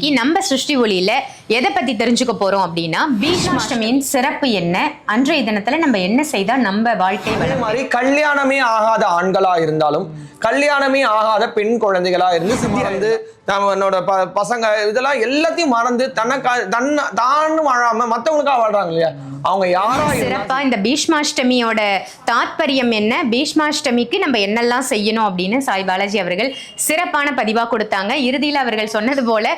இன்னைக்கு நம்ம சிருஷ்டி ஒளியில எதை பத்தி தெரிஞ்சுக்க போறோம் அப்படின்னா பீஷ்மாஷ்டமியின் சிறப்பு என்ன, அன்றைய தினத்துல நம்ம என்ன செய்தா நம்ம வாழ்க்கை மாதிரி கல்யாணமே ஆகாத ஆண்களா இருந்தாலும் கல்யாணமே ஆகாத பெண் குழந்தைகளா இருந்து சித்தி வந்து நம்மளோட பசங்க இதெல்லாம் எல்லாத்தையும் மறந்து தான் வாழாம மத்தவங்களுக்காக வாழ்றாங்க இல்லையா, அவங்க யாரா சிறப்பா இந்த பீஷ்மாஷ்டமியோட தாத்பரியம் என்ன, பீஷ்மாஷ்டமிக்கு நம்ம என்னெல்லாம் செய்யணும் அப்படின்னு சாய் பாலாஜி அவர்கள் சிறப்பான பதிவா கொடுத்தாங்க. இறுதியில் அவர்கள் சொன்னது போல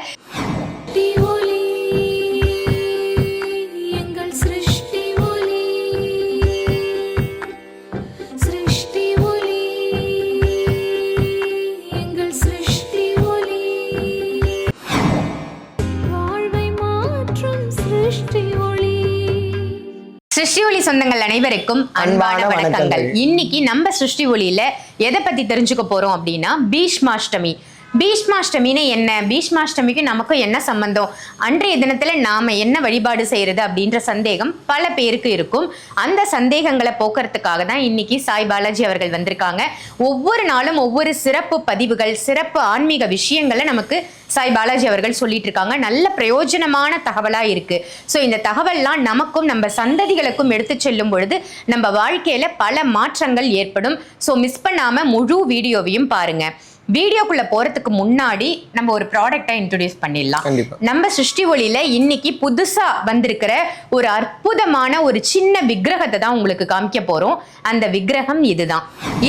சிருஷ்டி ஒளி சொந்தங்கள் அனைவருக்கும் அன்பான வணக்கங்கள். இன்னைக்கு நம்ம சிருஷ்டி ஒளியில எதை பத்தி தெரிஞ்சுக்க போறோம் அப்படின்னா பீஷ்மாஷ்டமி. பீஷ்மாஷ்டமின்னு என்ன, பீஷ்மாஷ்டமிக்கு நமக்கு என்ன சம்பந்தம், அன்றைய தினத்துல நாம என்ன வழிபாடு செய்யறது அப்படின்ற சந்தேகம் பல பேருக்கு இருக்கும். அந்த சந்தேகங்களை போக்குறதுக்காக தான் இன்னைக்கு சாய் பாலாஜி அவர்கள் வந்திருக்காங்க. ஒவ்வொரு நாளும் ஒவ்வொரு சிறப்பு பதிவுகள், சிறப்பு ஆன்மீக விஷயங்களை நமக்கு சாய் பாலாஜி அவர்கள் சொல்லிட்டு இருக்காங்க. நல்ல பிரயோஜனமான தகவலா இருக்கு. ஸோ இந்த தகவல்லாம் நமக்கும் நம்ம சந்ததிகளுக்கும் எடுத்து செல்லும் பொழுது நம்ம வாழ்க்கையில பல மாற்றங்கள் ஏற்படும். ஸோ மிஸ் பண்ணாம முழு வீடியோவையும் பாருங்க. வீடியோக்குள்ள போறதுக்கு முன்னாடி நம்ம ஒரு ப்ராடக்டை இன்ட்ரோடியூஸ் பண்ணிடலாம். நம்ம சிருஷ்டி ஒளியில இன்னைக்கு புதுசா வந்திருக்கிற ஒரு அற்புதமான ஒரு சின்ன விக்கிரகத்தை தான் உங்களுக்கு காமிக்க போறோம். அந்த விக்கிரகம்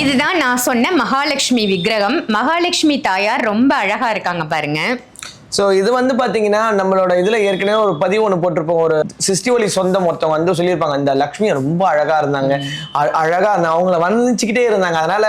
இதுதான் நான் சொன்ன மகாலட்சுமி விக்கிரகம். மகாலட்சுமி தாயார் ரொம்ப அழகா இருக்காங்க பாருங்க. ஸோ இது வந்து பார்த்தீங்கன்னா நம்மளோட இதில் ஏற்கனவே ஒரு பதிவு ஒன்று போட்டிருப்போம். ஒரு சிருஷ்டி ஒளி சொந்தம் ஒருத்தவங்க வந்து சொல்லியிருப்பாங்க, இந்த லக்ஷ்மி ரொம்ப அழகா இருந்தாங்க, அவங்கள வர்ணிச்சுக்கிட்டே இருந்தாங்க. அதனால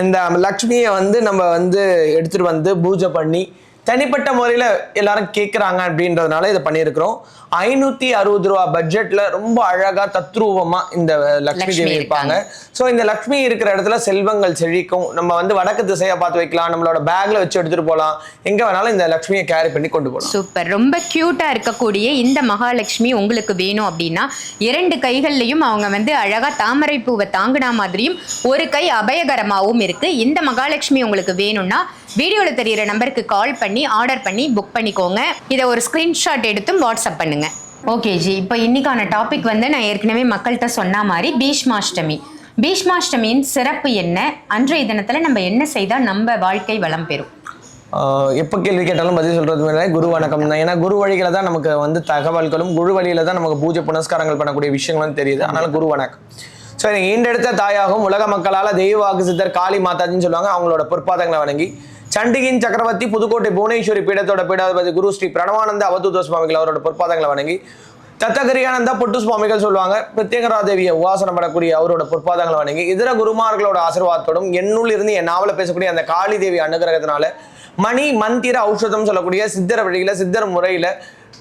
இந்த லக்ஷ்மியை வந்து நம்ம வந்து எடுத்துட்டு வந்து பூஜை பண்ணி தனிப்பட்ட முறையில் எல்லாரும் கேட்குறாங்க அப்படின்றதுனால இதை பண்ணியிருக்கிறோம். 560 ரூபா பட்ஜெட்ல ரொம்ப அழகா தத்ரூபமா இந்த லக்ஷ்மி தேவி இருப்பாங்க. ஸோ இந்த லக்ஷ்மி இருக்கிற இடத்துல செல்வங்கள் செழிக்கும். நம்ம வந்து வடக்கு திசையா பார்த்து வைக்கலாம், நம்மளோட பேக்ல வச்சு எடுத்துட்டு போகலாம், எங்க வேணாலும் இந்த லக்ஷ்மியை கேரி பண்ணி கொண்டு போகலாம். சூப்பர். ரொம்ப கியூட்டா இருக்கக்கூடிய இந்த மகாலட்சுமி உங்களுக்கு வேணும் அப்படின்னா 2 கைகள்லையும் அவங்க வந்து அழகா தாமரை பூவை தாங்கினா மாதிரியும் ஒரு கை அபயகரமாகவும் இருக்கு. இந்த மகாலட்சுமி உங்களுக்கு வேணும்னா வீடியோல தெரியிற நம்பருக்கு கால் பண்ணி ஆர்டர் பண்ணி புக் பண்ணிக்கோங்க. இதை ஒரு ஸ்கிரீன்ஷாட் எடுத்தும் வாட்ஸ்அப் பண்ணுங்க. ஓகே ஜி, இப்போ இன்னைக்கான டாபிக் வந்து நான் ஏற்கனவே மக்கள்கிட்ட சொன்ன மாதிரி பீஷ்மாஷ்டமி. பீஷ்மாஷ்டமியின் சிறப்பு என்ன, அன்றைய தினத்துல நம்ம என்ன செய்தா நம்ம வாழ்க்கை வளம் பெறும்? எப்போ கேள்வி கேட்டாலும் பதில் சொல்றது மேலே குரு வணக்கம் தான். ஏன்னா குரு வழிகளை தான் நமக்கு வந்து தகவல்களும், குரு வழியில தான் நமக்கு பூஜை புனஸ்காரங்கள் பண்ணக்கூடிய விஷயங்களும் தெரியுது. அதனால குரு வணக்கம். ஸோ எனக்கு ஈண்டெடுத்த தாயாகவும் உலக மக்களால் தெய்வாக்கு சித்தர் காளி மாதாஜின்னு சொல்லுவாங்க. அவங்களோட பொற்பாதங்களை வணங்கி சண்டிகின் சக்கரவர்த்தி புதுக்கோட்டை புவனேஸ்வரி பீடத்தோட பீடாதிபதி குரு ஸ்ரீ பிரணவானந்த அவதூத சுவாமிகள் அவரோட பொற்பாதங்களை வணங்கி தத்தகிரியானந்தா பொட்டு சுவாமிகள் சொல்லுவாங்க பிரத்யேகராதேவியை உபாசனம் பண்ணக்கூடிய அவரோட பொற்பாதங்களை வணங்கி இதர குருமார்களோட ஆசீர்வாதத்தோடும் என்னுள் இருந்து என் நாவல பேசக்கூடிய அந்த காளி தேவி அனுகிரகத்தினால மணி மந்திர ஔஷதம் சொல்லக்கூடிய சித்தர வழியில சித்தர் முறையில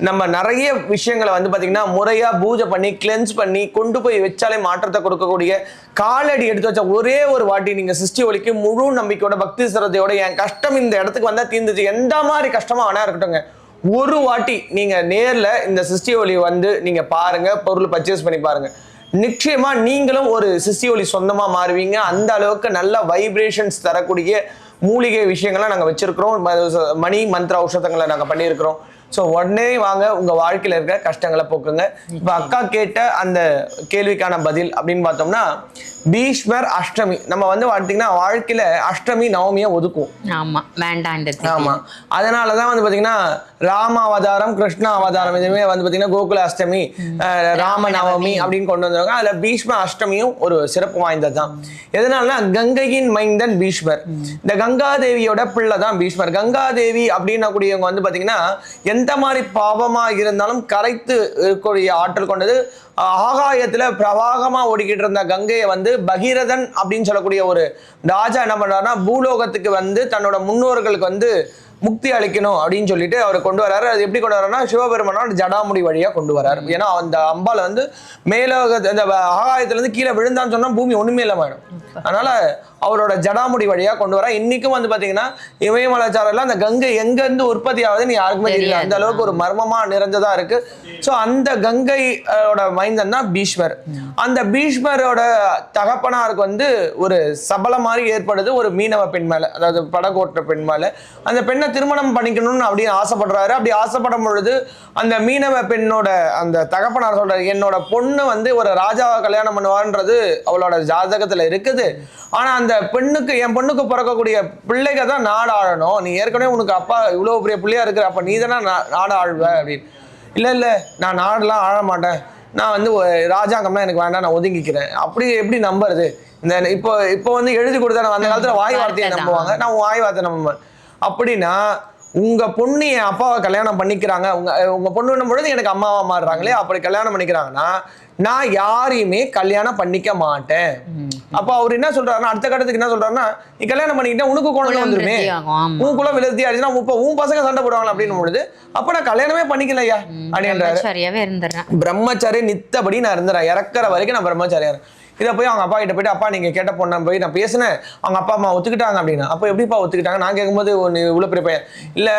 நம்ம நிறைய விஷயங்களை வந்து பார்த்தீங்கன்னா முறையாக பூஜை பண்ணி கிளென்ஸ் பண்ணி கொண்டு போய் வச்சாலே மாற்றத்தை கொடுக்கக்கூடிய காலடி எடுத்து வச்சா ஒரே ஒரு வாட்டி நீங்கள் சிருஷ்டி ஒளிக்கு முழு நம்பிக்கையோட பக்தி சிரத்தையோட என் கஷ்டம் இந்த இடத்துக்கு வந்தால் தீர்ந்துச்சு, எந்த மாதிரி கஷ்டமாக வேணா இருக்கட்டுங்க, ஒரு வாட்டி நீங்கள் நேரில் இந்த சிருஷ்டி ஒளி வந்து நீங்கள் பாருங்கள், பொருள் பர்ச்சேஸ் பண்ணி பாருங்கள், நிச்சயமா நீங்களும் ஒரு சிருஷ்டி ஒளி சொந்தமாக மாறுவீங்க. அந்த அளவுக்கு நல்ல வைப்ரேஷன்ஸ் தரக்கூடிய மூலிகை விஷயங்கள்லாம் நாங்கள் வச்சிருக்கிறோம். மணி மந்திர ஔஷதங்களை நாங்கள் பண்ணியிருக்கிறோம். ஸோ உடனே வாங்க, உங்க வாழ்க்கையில இருக்கிற கஷ்டங்களை போக்குங்க. இப்போ அக்கா கேட்ட அந்த கேள்விக்கான பதில் அப்படின்னு பார்த்தோம்னா பீஷ்மர் அஷ்டமி. நம்ம வந்து பார்த்தீங்கன்னா வாழ்க்கையில அஷ்டமி நவமியை ஒதுக்கும். ஆமா, வேண்டாம். ஆமா, அதனாலதான் வந்து பாத்தீங்கன்னா ராம அவதாரம் கிருஷ்ண அவதாரம் இதுவுமே வந்து பாத்தீங்கன்னா கோகுல அஷ்டமி ராம நவமி அப்படின்னு கொண்டு வந்தாங்க. அதுல பீஷ்ம அஷ்டமியும் ஒரு சிறப்பு வாய்ந்ததுதான். எதனாலனா கங்கையின் மைந்தன் பீஷ்மர். இந்த கங்காதேவியோட பிள்ளை தான் பீஷ்மர். கங்காதேவி அப்படின்னா கூடியவங்க வந்து பாத்தீங்கன்னா எந்த மாதிரி பாவமா இருந்தாலும் கரைத்து இருக்கக்கூடிய ஆற்றல் கொண்டது. ஆகாயத்துல பிரவாகமா ஓடிக்கிட்டு இருந்த கங்கையை வந்து பகீரதன் அப்படின்னு சொல்லக்கூடிய ஒரு ராஜா என்ன பண்றாருன்னா பூலோகத்துக்கு வந்து தன்னோட முன்னோர்களுக்கு வந்து முக்தி அளிக்கணும் அப்படின்னு சொல்லிட்டு அவரை கொண்டு வர்றாரு. அது எப்படி கொண்டு வர்றாருன்னா சிவபெருமானோட ஜடாமுடி வழியா கொண்டு வர்றாரு. ஏன்னா அந்த அம்பால வந்து மேலோக அந்த ஆகாயத்துல இருந்து கீழே விழுந்தான்னு சொன்னா பூமி ஒண்ணுமே இல்லாம ஆயிடும். அதனால அவரோட ஜடாமுடி வழியா கொண்டு வர. இன்னைக்கும் வந்து பாத்தீங்கன்னா இமயமலைச்சாரல அந்த கங்கை எங்க இருந்து உற்பத்தி ஆகுதுன்னு யாருக்குமே தெரியல. அந்த அளவுக்கு ஒரு மர்மமா நிறைஞ்சதா இருக்கு. சோ அந்த கங்கையோட மைந்தன் தான் பீஷ்மர். அந்த பீஷ்மரோட தகப்பனாருக்கு வந்து ஒரு சபலம் மாதிரி ஏற்படுது ஒரு மீனவ பெண் மேல, அதாவது படகோட்ட பெண் மேல. அந்த பெண்ணை திருமணம் பண்ணிக்கணும்னு அப்படின்னு ஆசைப்படுறாரு. அப்படி ஆசைப்படும் பொழுது அந்த மீனவ பெண்ணோட அந்த தகப்பனார் சொல்றாரு, என்னோட பொண்ணு வந்து ஒரு ராஜாவை கல்யாணம் பண்ணுவான்றது அவளோட ஜாதகத்துல இருக்குது. ஆனா அந்த பெண்ணுக்கு, என் பொண்ணுக்கு பிறக்கக்கூடிய பிள்ளைங்க தான் நாடு ஆளணும். நீ ஏற்கனவே உனக்கு அப்பா இவ்வளவு பெரிய பிள்ளையா இருக்கிற, அப்ப நீ தானே நாடு ஆழ்வ அப்படின்னு. இல்ல நான் நாடுலாம் ஆழ மாட்டேன், நான் வந்து ராஜாங்கம்னா எனக்கு வேண்டாம், நான் ஒதுங்கிக்கிறேன். அப்படி எப்படி நம்புறது? இந்த இப்போ வந்து எழுதி கொடுத்தா அந்த காலத்துல வாய் வார்த்தையை நம்புவாங்க, நான் வாய் வார்த்தை நம்புவேன். அப்படின்னா உங்க பொண்ணு என் அப்பாவை கல்யாணம் பண்ணிக்கிறாங்க, உங்க பொண்ணுன்னும் பொழுது எனக்கு அம்மாவா மாறுறாங்களே, அப்படி கல்யாணம் பண்ணிக்கிறாங்கன்னா நான் யாரையுமே கல்யாணம் பண்ணிக்க மாட்டேன். அப்ப அவர் என்ன சொல்றாருன்னா, அடுத்த கட்டத்துக்கு என்ன சொல்றாருன்னா, நீ கல்யாணம் பண்ணிக்கிட்டா உனக்கு குழந்தை வந்துருமே, உன் குலம் விருத்தி ஆயிடுச்சுன்னா இப்ப உன் பசங்க சண்டை போடுவாங்களா அப்படின்னு பொழுது, அப்ப நான் கல்யாணமே பண்ணிக்கலையா அப்படின்றாரு. பிரம்மச்சாரி நித்தபடி நான் இருந்துறேன், இறக்குற வரைக்கும் நான் பிரம்மச்சாரியா. இதை போய் அவங்க அப்பா கிட்ட போயிட்டு, அப்பா நீங்க கேட்ட பொண்ணை போய் நான் பேசினேன், அவங்க அப்பா அம்மா ஒத்துக்கிட்டாங்க அப்படின்னா. அப்ப எப்படிப்பா ஒத்துக்கிட்டாங்க? நான் கேட்கும்போது இவ்வளவு பெரிய பையன் இல்ல,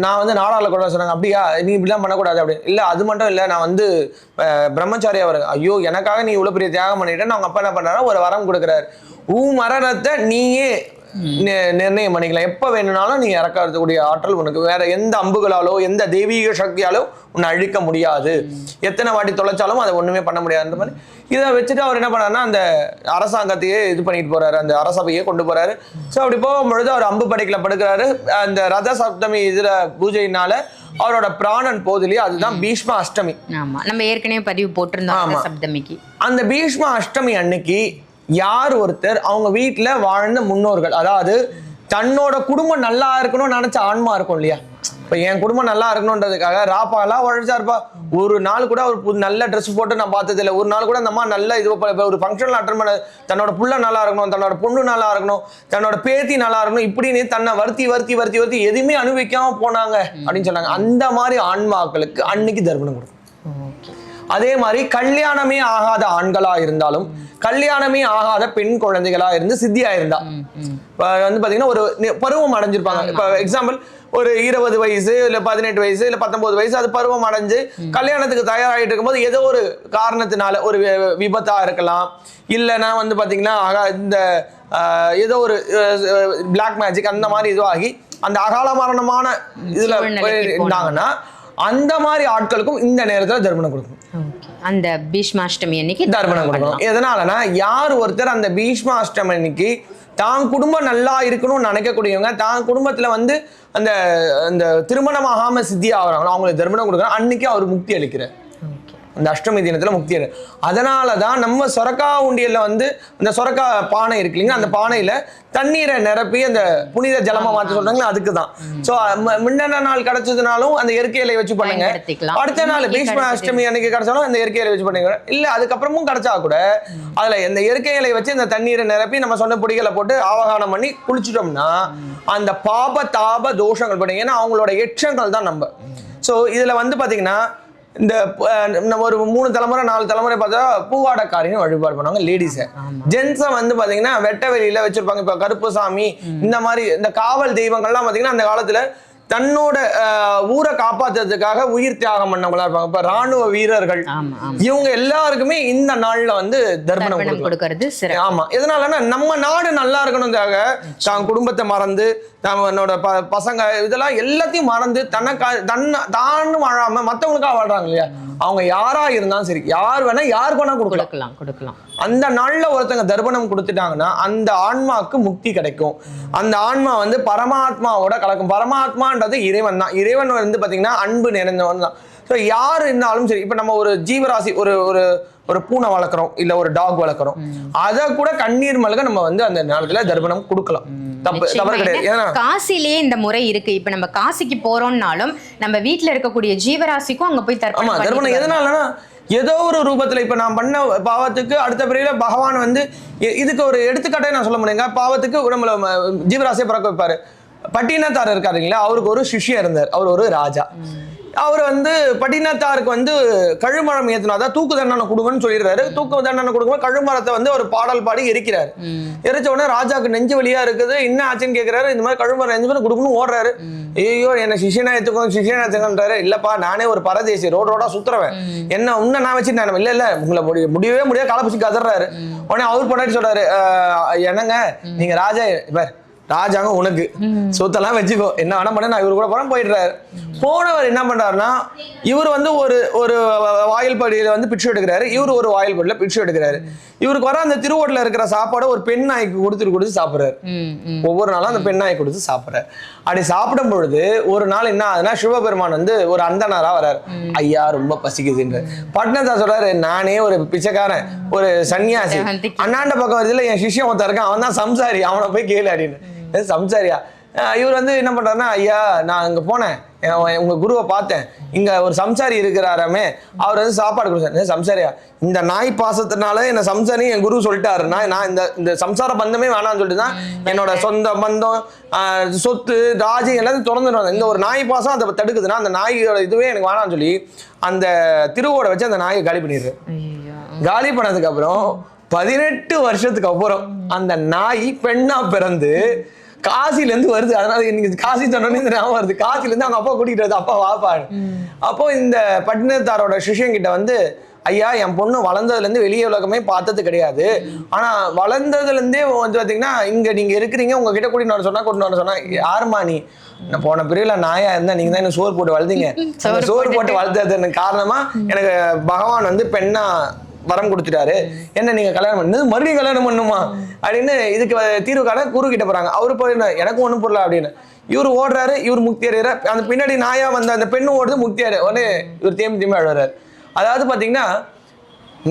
நான் வந்து நாடாள கூட சொன்னாங்க. அப்படியா, நீ இப்படிலாம் பண்ணக்கூடாது அப்படின்னு. இல்ல அது மட்டும் இல்ல, நான் வந்து பிரம்மச்சாரியா வரும். ஐயோ, எனக்காக நீ இவ்வளவு பெரிய தியாகம் பண்ணிட்டேன்னு அவங்க அப்பா என்ன பண்றாரு, ஒரு வரம் கொடுக்குறாரு. உன் மரணத்தை நீயே நிர்ணயம் பண்ணிக்கலாம், எப்ப வேணும்னாலும் நீ இறக்கக்கூடிய ஆற்றல் உனக்கு, வேற எந்த அம்புகளாலோ எந்த தெய்வீக சக்தியாலோ உன்னை அழிக்க முடியாது, எத்தனை வாட்டி தொலைச்சாலும் அதை ஒண்ணுமே பண்ண முடியாதுன்ற மாதிரி. இதை வச்சுட்டு அவர் என்ன பண்ணாருன்னா, அந்த அரசாங்கத்தையே இது பண்ணிட்டு போறாரு, அந்த அரசபையே கொண்டு போறாரு. ஸோ அப்படி போகும்பொழுது அவர் அம்பு படைக்கல படுக்கிறாரு. அந்த ரத சப்தமி இதுல பூஜையினால அவரோட பிராணன் போதிலே, அதுதான் பீஷ்ம அஷ்டமி. ஆமா, நம்ம ஏற்கனவே பதிவு போட்டிருந்தோம் சப்தமிக்கு. அந்த பீஷ்ம அஷ்டமி அன்னைக்கு யார் ஒருத்தர் அவங்க வீட்டுல வாழ்ந்த முன்னோர்கள், அதாவது தன்னோட குடும்பம் நல்லா இருக்கணும்னு நினைச்ச ஆன்மா இருக்கும் இல்லையா, இப்ப என் குடும்பம் நல்லா இருக்கணும்ன்றதுக்காக ராப்பாலாம் உழைச்சாருப்பா. ஒரு நாள் கூட ஒரு நல்ல ட்ரெஸ் போட்டு நான் பார்த்தது இல்லை. ஒரு நாள் கூட அந்த அம்மா நல்ல இது ஒரு ஃபங்க்ஷன்ல அட்டன் பண்ண, தன்னோட புள்ள நல்லா இருக்கணும், தன்னோட பொண்ணு நல்லா இருக்கணும், தன்னோட பேத்தி நல்லா இருக்கணும், இப்படின்னு தன்னை வருத்தி எதுவுமே அனுபவிக்காம போனாங்க அப்படின்னு சொன்னாங்க. அந்த மாதிரி ஆன்மாக்களுக்கு அன்னைக்கு தர்ப்பணம் கொடுக்கும். அதே மாதிரி கல்யாணமே ஆகாத ஆண்களா இருந்தாலும், கல்யாணமே ஆகாத பெண் குழந்தைகளா இருந்து சித்தியா இருந்தா வந்து பாத்தீங்கன்னா ஒரு பருவம் அடைஞ்சிருப்பாங்க. இப்ப எக்ஸாம்பிள் ஒரு 20 வயசு இல்ல 18 வயசு இல்ல 19 வயசு, அது பருவம் அடைஞ்சு கல்யாணத்துக்கு தயாராகிட்டு இருக்கும்போது ஏதோ ஒரு காரணத்தினால ஒரு விபத்தா இருக்கலாம், இல்லைன்னா வந்து பாத்தீங்கன்னா இந்த ஏதோ ஒரு பிளாக் மேஜிக் அந்த மாதிரி இதுவாகி அந்த அகால மரணமான இதுல இருந்தாங்கன்னா அந்த மாதிரி ஆட்களுக்கும் இந்த நேரத்துல தர்ப்பணம் கொடுக்கணும். அந்த பீஷ்மாஷ்டமி அன்னைக்கு தர்ப்பணம் கொடுக்கணும். எதனாலனா, யார் ஒருத்தர் அந்த பீஷ்மாஷ்டமி அன்னைக்கு தான் குடும்பம் நல்லா இருக்கணும்னு நினைக்கக்கூடியவங்க, தான் குடும்பத்துல வந்து அந்த அந்த திருமணமாகாம சித்தி ஆகிறாங்களோ அவங்களுக்கு தர்ப்பணம் கொடுக்குறாங்க. அன்னைக்கு அவர் முக்தி அளிக்கிறார், அந்த அஷ்டமி தினத்துல முக்தி அளி. அதனாலதான் நம்ம சொரக்கா உண்டியல்ல வந்து அந்த சொரக்கா பானை இருக்கு இல்லைங்களா, அந்த பானையில தண்ணீரை நிரப்பி அந்த புனித ஜலமா மாற்ற சொல்றாங்களா, அதுக்குதான். சோ முன்ன நாள் கிடைச்சதுனாலும் அந்த இயற்கை இலை வச்சு பண்ணுங்க, அடுத்த நாள் பீஷ்ம அஷ்டமி அன்னைக்கு கிடைச்சாலும் அந்த இயற்கை இலை வச்சு பண்ணுங்க. இல்ல அதுக்கப்புறமும் கிடைச்சா கூட அதுல இந்த இயற்கை இலை வச்சு இந்த தண்ணீரை நிரப்பி நம்ம சொன்ன பொடிகளை போட்டு ஆவகானம் பண்ணி குளிச்சுட்டோம்னா அந்த பாப தாப தோஷங்கள் பண்ணுங்க. ஏன்னா அவங்களோட எச்சங்கள் தான் நம்ம. சோ இதுல வந்து பாத்தீங்கன்னா இந்த ஒரு 3 தலைமுறை 4 தலைமுறை பார்த்தா பூவாடக்காரின்னு வழிபாடு பண்ணுவாங்க லேடிஸை. ஜென்ஸை வந்து பாத்தீங்கன்னா வெட்ட வெளியில வச்சிருப்பாங்க. இப்ப கருப்புசாமி இந்த மாதிரி இந்த காவல் தெய்வங்கள்லாம் பாத்தீங்கன்னா அந்த காலத்துல தன்னோட ஊரை காப்பாத்துறதுக்காக உயிர் தியாகம் பண்ணவங்களா இருப்பாங்க. இப்ப ராணுவ வீரர்கள், இவங்க எல்லாருக்குமே இந்த நாள்ல வந்து தர்ப்பணம் கொடுக்கறது. ஆமா, எதனாலன்னா நம்ம நாடு நல்லா இருக்கணும்காக தான் குடும்பத்தை மறந்து தன்னோட பசங்க இதெல்லாம் எல்லாத்தையும் மறந்து தானும் வாழாம மத்தவங்களுக்காக வாழ்றாங்க இல்லையா. அவங்க யாரா இருந்தாலும் சரி, யார் வேணா யாருக்கு வேணா கொடுக்கலாம். அந்த நாள்ல ஒருத்தங்க தர்ப்பணம் கொடுத்துட்டாங்கன்னா அந்த ஆன்மாவுக்கு முக்தி கிடைக்கும். அந்த ஆன்மா வந்து பரமாத்மாவோட கலக்கும். பரமாத்மான்றது இறைவன் தான். இறைவன் வந்து பாத்தீங்கன்னா அன்பு நிறைந்தவன் தான். ஸோ யார் இருந்தாலும் சரி, இப்ப நம்ம ஒரு ஜீவராசி ஒரு பூனை வளர்க்குறோம் இல்ல ஒரு டாக் வளர்க்குறோம், அதை கூட கண்ணீர் மல்க நம்ம வந்து அந்த நேரத்துல தர்ப்பணம் கொடுக்கலாம். தவறு கிடையாது. காசிலேயே இந்த முறை இருக்கு. இப்ப நம்ம காசிக்கு போறோம்னாலும் நம்ம வீட்டுல இருக்கக்கூடிய ஜீவராசிக்கும் அங்க போய் தர்ப்பணம். எதனாலன்னா ஏதோ ஒரு ரூபத்துல இப்ப நான் பண்ண பாவத்துக்கு அடுத்த பிறவில பகவான் வந்து இதுக்கு ஒரு எடுத்துக்காட்டே நான் சொல்ல முடியுங்க. பாவத்துக்கு நம்மள ஜீவராசியை பிறக்க வைப்பாரு. பட்டினத்தார் இருக்காருங்களா, அவருக்கு ஒரு சிஷ்யர் இருந்தார், அவர் ஒரு ராஜா. அவர் வந்து பட்டினத்தாருக்கு வந்து கழுமரம் ஏத்தணும், அதாவது தூக்கு தண்டனை கொடுங்கன்னு சொல்லிடுறாரு. தூக்கு தண்டனை கொடுக்கும்போது கழுமரத்தை வந்து ஒரு பாடல் பாடி எரிக்கிறாரு. எரிச்ச உடனே ராஜாக்கு நெஞ்சு வலியா இருக்குது, என்ன ஆச்சுன்னு கேட்கிறாரு. இந்த மாதிரி கழுமரம் நெஞ்சு கொடுக்கணும் ஓடுறாரு. ஐயோ என்ன சிஷியனா எடுத்துக்கோன்றாரு. இல்லப்பா நானே ஒரு பரதேசி, ரோடோட சுத்துறவன், என்ன உன்ன நான் வச்சு நான் இல்ல உங்களை முடியவே முடியாது காலப்பிச்சு கதறாரு. உடனே அவர் பொண்டாட்டி சொல்றாரு, என்னங்க நீங்க ராஜா இவர் ராஜாங்க உனக்கு சொத்தெல்லாம் வச்சுக்கோ, என்ன வேணா பண்ண, நான் இவரு கூட படம் போயிடுறாரு. போனவர் என்ன பண்றாருன்னா, இவர் வந்து ஒரு வாயில் படியில வந்து பிட்சு எடுக்கிறாரு, இவர் ஒரு வாயில் படியில பிட்சு எடுக்கிறாரு. இவருக்கு வர அந்த திருவோட்டில் இருக்கிற சாப்பாடை ஒரு பெண் நாய்க்கு கொடுத்து சாப்பிடுறாரு. ஒவ்வொரு நாளும் அந்த பெண் நாய்க்கு கொடுத்து சாப்பிடுறாரு. அப்படி சாப்பிடும் பொழுது ஒரு நாள் என்ன ஆகுதுன்னா, சிவபெருமான் வந்து ஒரு அந்தனாரா வர்றாரு. ஐயா ரொம்ப பசிக்குதுன்ற பட்னத்தா சொல்றாரு, நானே ஒரு பிச்சைக்காரன், ஒரு சன்னியாசி, அண்ணாண்ட பக்கம் வருதுல என் சிஷ்யம் ஒருத்தன் இருக்கான், அவன் தான் சம்சாரி, அவனை போய் கேளு அப்படின்னு. சம்சாரியா? இவர் வந்து என்ன பண்றாருன்னா, ஐயா நான் அங்க போனேன், உங்க குருவை பார்த்தேன், இங்க ஒரு சம்சாரி இருக்கிறாராமே, அவர் வந்து சாப்பாடு கொடுத்தாரு. சம்சாரியா? இந்த நாய் பாசத்தினால என்ன சம்சாரி என் குரு சொல்லிட்டாரு, நான் இந்த சம்சார பந்தமே வேணாம்னு சொல்லிட்டு தான் என்னோட சொந்த பந்தம், சொத்து, ராஜ்யம் எல்லாத்தையும் திறந்துடுவாங்க. இந்த ஒரு நாய் பாசம் அதை தடுக்குதுன்னா அந்த நாயோட இதுவே எனக்கு வேணாம்னு சொல்லி அந்த திருவோட வச்சு அந்த நாயை காலி பண்ணிடுறாரு. காலி பண்ணதுக்கு அப்புறம் 18 வருஷத்துக்கு அப்புறம் அந்த நாய் பெண்ணா பிறந்து காசில இருந்து வருது. அதனால இன்னைக்கு காசி சொன்னோன்னு இந்த ஞாபகம் வருது. காசில இருந்து அவங்க அப்பா கூட்டிட்டு வருது, அப்பா வாப்பாடு. அப்போ இந்த பட்டினத்தாரோட சிஷ்யன் கிட்ட வந்து, ஐயா என் பொண்ணு வளர்ந்ததுல இருந்து வெளியே உலகமே பார்த்தது கிடையாது, ஆனா வளர்ந்ததுல இருந்தே வந்து பாத்தீங்கன்னா இங்க நீங்க இருக்கிறீங்க, உங்ககிட்ட கூட்டிட்டு வர சொன்னா யாருமா நீ? நான் போன பிரிவுல நாயா இருந்தா நீங்க தான் என்ன சோறு போட்டு வளர்த்தீங்க. சோறு போட்டு வளர்த்தது காரணமா எனக்கு பகவான் வந்து பெண்ணா வரம் கொடுத்துட்டாரு, என்ன நீங்க கல்யாணம் பண்ணது மறுபடியும் கல்யாணம் பண்ணுமா அப்படின்னு இதுக்கு தீர்வு காண குரு கிட்ட போறாங்க. அவரு போய் எனக்கு ஒண்ணும் புரியல அப்படின்னு இவர் ஓடுறாரு. இவர் முக்தி அடைகிறார். அந்த பின்னாடி நாயா வந்த அந்த பெண்ணு ஓடுது, முக்தி அடை உடனே இவர் தேம்பி அழுறாரு. அதாவது பாத்தீங்கன்னா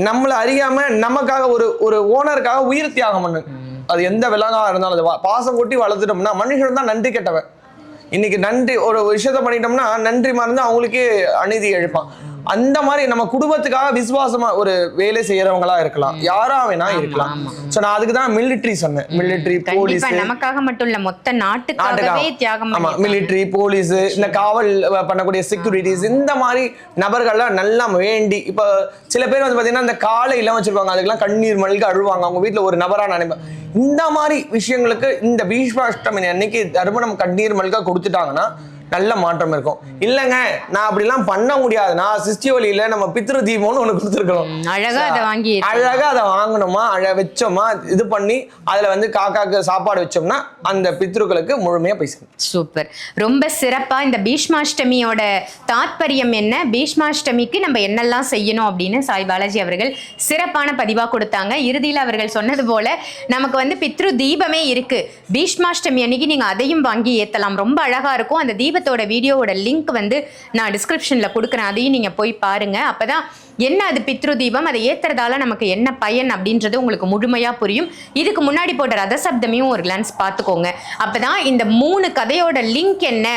நம்மளை அறியாம நமக்காக ஒரு ஓனருக்காக உயிர் தியாகம் பண்ணு, அது எந்த விலங்கா இருந்தாலும் அது பாசம் கொட்டி வளர்த்துட்டோம்னா மனுஷன் தான் நன்றி கெட்டவன். இன்னைக்கு நன்றி ஒரு விஷயத்த பண்ணிட்டோம்னா நன்றி மறந்து அவங்களுக்கே அநீதி எழுப்பான். அந்த மாதிரி நம்ம குடும்பத்துக்காக விசுவாசமா ஒரு வேலை செய்யறவங்களா இருக்கலாம், யாரா வேணா இருக்கலாம். சோ நான் அதுக்குதான் மிலிட்டரி சொன்னேன். மிலிட்டரி, போலீஸ், நமக்காக மட்டும் இல்ல மொத்த நாட்டுக்காகவே தியாகம். ஆமா, மிலிட்டரி, போலீஸ், இந்த காவல் பண்ணக்கூடிய செக்யூரிட்டிஸ், இந்த மாதிரி நபர்கள்லாம் நல்லா வேண்டி. இப்ப சில பேர் வந்து பாத்தீங்கன்னா இந்த காலை எல்லாம் வச்சிருப்பாங்க, அதுக்கெல்லாம் கண்ணீர் மல்க அழுவாங்க, அவங்க வீட்டுல ஒரு நபரா நினைப்பேன். இந்த மாதிரி விஷயங்களுக்கு இந்த பீஷ்மாஷ்டமி அன்னைக்கு தர்மனம் கண்ணீர் மல்க கொடுத்துட்டாங்கன்னா நல்ல மாற்றம் இருக்கும். இல்லங்க நான் அப்படிலாம் பண்ண முடியாது, நான் சிஸ்டி வழியில நம்ம பித்ரு தீபம்னு ஒண்ணு கொடுத்துருக்கோம், அழகா அதை வாங்கணுமா, வச்சோமா, இது பண்ணி அதுல வந்து காக்காக்கு சாப்பாடு வச்சோம்னா அந்த பித்ருக்களுக்கு முழுமையா போய் சேரும். சூப்பர், ரொம்ப சிறப்பா இந்த பீஷ்மாஷ்டமியோட தாத்பரியம் என்ன, பீஷ்மாஷ்டமிக்கு நம்ம என்னெல்லாம் செய்யணும் அப்படின்னு சாய் பாலாஜி அவர்கள் சிறப்பான பதிவா கொடுத்தாங்க. இறுதியில் அவர்கள் சொன்னது போல நமக்கு வந்து பித்ரு தீபமே இருக்கு, பீஷ்மாஷ்டமி அன்னைக்கு நீங்க அதையும் வாங்கி ஏத்தலாம், ரொம்ப அழகா இருக்கும். அந்த தீபத்தோட வீடியோவோட லிங்க் வந்து நான் டிஸ்கிரிப்ஷன்ல கொடுக்குறேன், அதையும் நீங்க போய் பாருங்க. அப்பதான் என்ன அது பித்ரு தீபம், அதை ஏத்துறதால நமக்கு என்ன பயன் அப்படின்றது உங்களுக்கு முழுமையா புரியும். இதுக்கு முன்னாடி போட்ட ரதசப்தமையும் ஒரு கிளான்ஸ் பார்த்துக்கோங்க. அப்பதான் இந்த 3 கதையோட லிங்க் என்ன,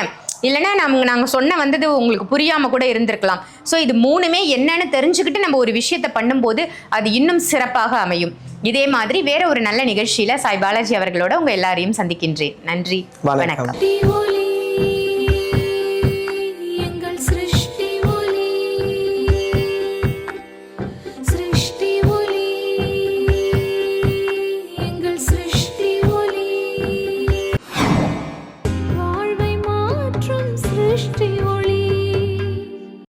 இல்லைன்னா நாங்கள் சொன்ன வந்தது உங்களுக்கு புரியாம கூட இருந்திருக்கலாம். ஸோ இது 3மே என்னன்னு தெரிஞ்சுக்கிட்டு நம்ம ஒரு விஷயத்தை பண்ணும்போது அது இன்னும் சிறப்பாக அமையும். இதே மாதிரி வேற ஒரு நல்ல நிகழ்ச்சியில சாய் பாலாஜி அவர்களோட உங்க எல்லாரையும் சந்திக்கின்றேன். நன்றி, வணக்கம்.